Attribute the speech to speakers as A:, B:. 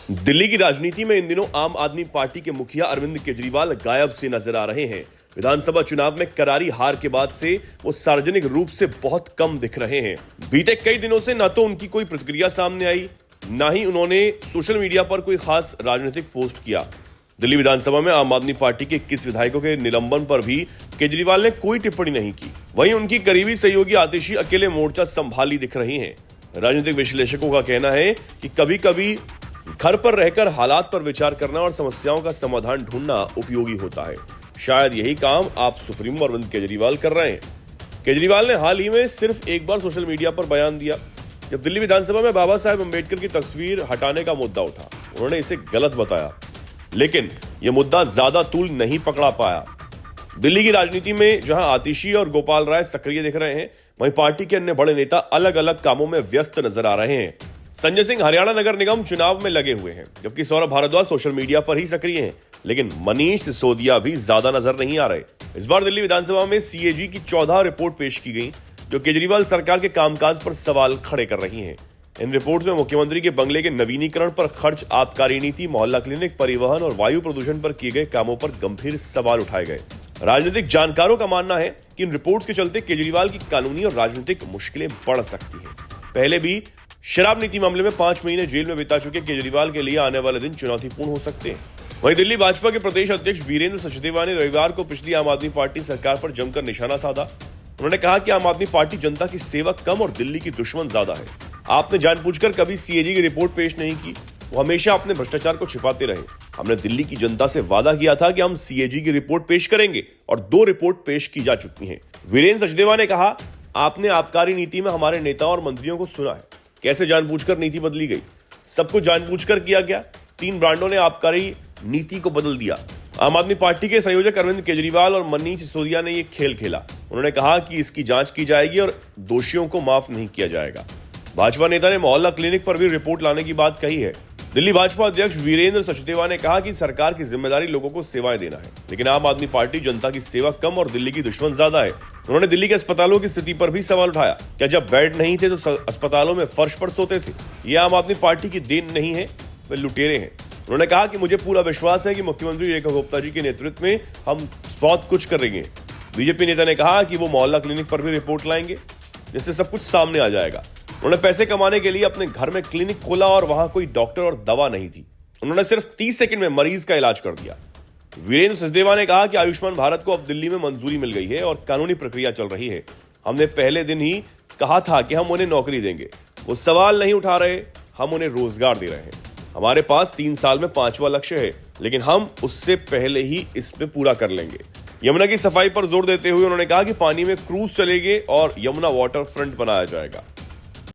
A: दिल्ली की राजनीति में इन दिनों आम आदमी पार्टी के मुखिया अरविंद केजरीवाल गायब से नजर आ रहे हैं। विधानसभा चुनाव में करारी हार के बाद से वो सार्वजनिक रूप से बहुत कम दिख रहे हैं। बीते कई दिनों से न तो उनकी कोई प्रतिक्रिया सामने आई, न ही उन्होंने सोशल मीडिया पर कोई खास राजनीतिक पोस्ट किया। दिल्ली विधानसभा में आम आदमी पार्टी के 21 विधायकों के निलंबन पर भी केजरीवाल ने कोई टिप्पणी नहीं की। वहीं उनकी करीबी सहयोगी आतिशी अकेले मोर्चा संभाली दिख रही हैं। राजनीतिक विश्लेषकों का कहना है कि कभी कभी घर पर रहकर हालात पर विचार करना और समस्याओं का समाधान ढूंढना उपयोगी होता है। शायद यही काम आप सुप्रीमो अरविंद केजरीवाल कर रहे हैं। केजरीवाल ने हाल ही में सिर्फ एक बार सोशल मीडिया पर बयान दिया जब दिल्ली विधानसभा में बाबा साहेब अम्बेडकर की तस्वीर हटाने का मुद्दा उठा। उन्होंने इसे गलत बताया, लेकिन यह मुद्दा ज्यादा तूल नहीं पकड़ा पाया। दिल्ली की राजनीति में जहां आतिशी और गोपाल राय सक्रिय दिख रहे हैं, वहीं पार्टी के अन्य बड़े नेता अलग अलग कामों में व्यस्त नजर आ रहे हैं। संजय सिंह हरियाणा नगर निगम चुनाव में लगे हुए हैं, जबकि सौरभ भारद्वाज सोशल मीडिया पर ही सक्रिय हैं, लेकिन मनीष सिसोदिया भी ज्यादा नजर नहीं आ रहे। इस बार दिल्ली विधानसभा में सीएजी की 14 रिपोर्ट पेश की गई, जो केजरीवाल सरकार के कामकाज पर सवाल खड़े कर रही हैं। इन रिपोर्ट्स में मुख्यमंत्री के बंगले के नवीनीकरण पर खर्च, आबकारी नीति, मोहल्ला क्लिनिक, परिवहन और वायु प्रदूषण पर किए गए कामों पर गंभीर सवाल उठाए गए। राजनीतिक जानकारों का मानना है कि इन रिपोर्ट्स के चलते केजरीवाल की कानूनी और राजनीतिक मुश्किलें बढ़ सकती हैं। पहले भी शराब नीति मामले में 5 महीने जेल में बिता चुके केजरीवाल के लिए आने वाले दिन चुनौतीपूर्ण हो सकते हैं। वहीं दिल्ली भाजपा के प्रदेश अध्यक्ष वीरेंद्र सचदेवा ने रविवार को पिछली आम आदमी पार्टी सरकार पर जमकर निशाना साधा। उन्होंने कहा कि आम आदमी पार्टी जनता की सेवा कम और दिल्ली की दुश्मन ज्यादा है। आपने जानबूझकर कभी सीएजी की रिपोर्ट पेश नहीं की, वो हमेशा अपने भ्रष्टाचार को छिपाते रहे। हमने दिल्ली की जनता से वादा किया था कि हम सीएजी की रिपोर्ट पेश करेंगे और 2 रिपोर्ट पेश की जा चुकी हैं। वीरेंद्र सचदेवा ने कहा, आपने आबकारी नीति में हमारे नेताओं और मंत्रियों को सुना है, कैसे जानबूझकर नीति बदली गई। सब कुछ जानबूझकर किया गया। 3 ब्रांडों ने आबकारी नीति को बदल दिया। आम आदमी पार्टी के संयोजक अरविंद केजरीवाल और मनीष सिसोदिया ने यह खेल खेला। उन्होंने कहा कि इसकी जांच की जाएगी और दोषियों को माफ नहीं किया जाएगा। भाजपा नेता ने मोहल्ला क्लिनिक पर भी रिपोर्ट लाने की बात कही है। दिल्ली भाजपा अध्यक्ष वीरेंद्र सचदेवा ने कहा कि सरकार की जिम्मेदारी लोगों को सेवाएं देना है, लेकिन आम आदमी पार्टी जनता की सेवा कम और दिल्ली की दुश्मन ज्यादा है। उन्होंने दिल्ली के अस्पतालों की स्थिति पर भी सवाल उठाया। क्या जब बेड नहीं थे तो अस्पतालों में फर्श पर सोते थे? ये आम आदमी पार्टी की देन नहीं है, वे लुटेरे हैं। उन्होंने कहा कि मुझे पूरा विश्वास है कि मुख्यमंत्री रेखा गुप्ता जी के नेतृत्व में हम बहुत कुछ करेंगे। बीजेपी नेता ने कहा कि वो मोहल्ला क्लिनिक पर भी रिपोर्ट लाएंगे, जिससे सब कुछ सामने आ जाएगा। उन्होंने पैसे कमाने के लिए अपने घर में क्लिनिक खोला और वहां कोई डॉक्टर और दवा नहीं थी। उन्होंने सिर्फ 30 सेकंड में मरीज का इलाज कर दिया। वीरेंद्र सचदेवा ने कहा कि आयुष्मान भारत को अब दिल्ली में मंजूरी मिल गई है और कानूनी प्रक्रिया चल रही है। हमने पहले दिन ही कहा था कि हम उन्हें नौकरी देंगे। वो सवाल नहीं उठा रहे, हम उन्हें रोजगार दे रहे हैं। हमारे पास 3 साल में 5वां लक्ष्य है, लेकिन हम उससे पहले ही इस पे पूरा कर लेंगे। यमुना की सफाई पर जोर देते हुए उन्होंने कहा कि पानी में क्रूज चलेंगे और यमुना वाटर फ्रंट बनाया जाएगा।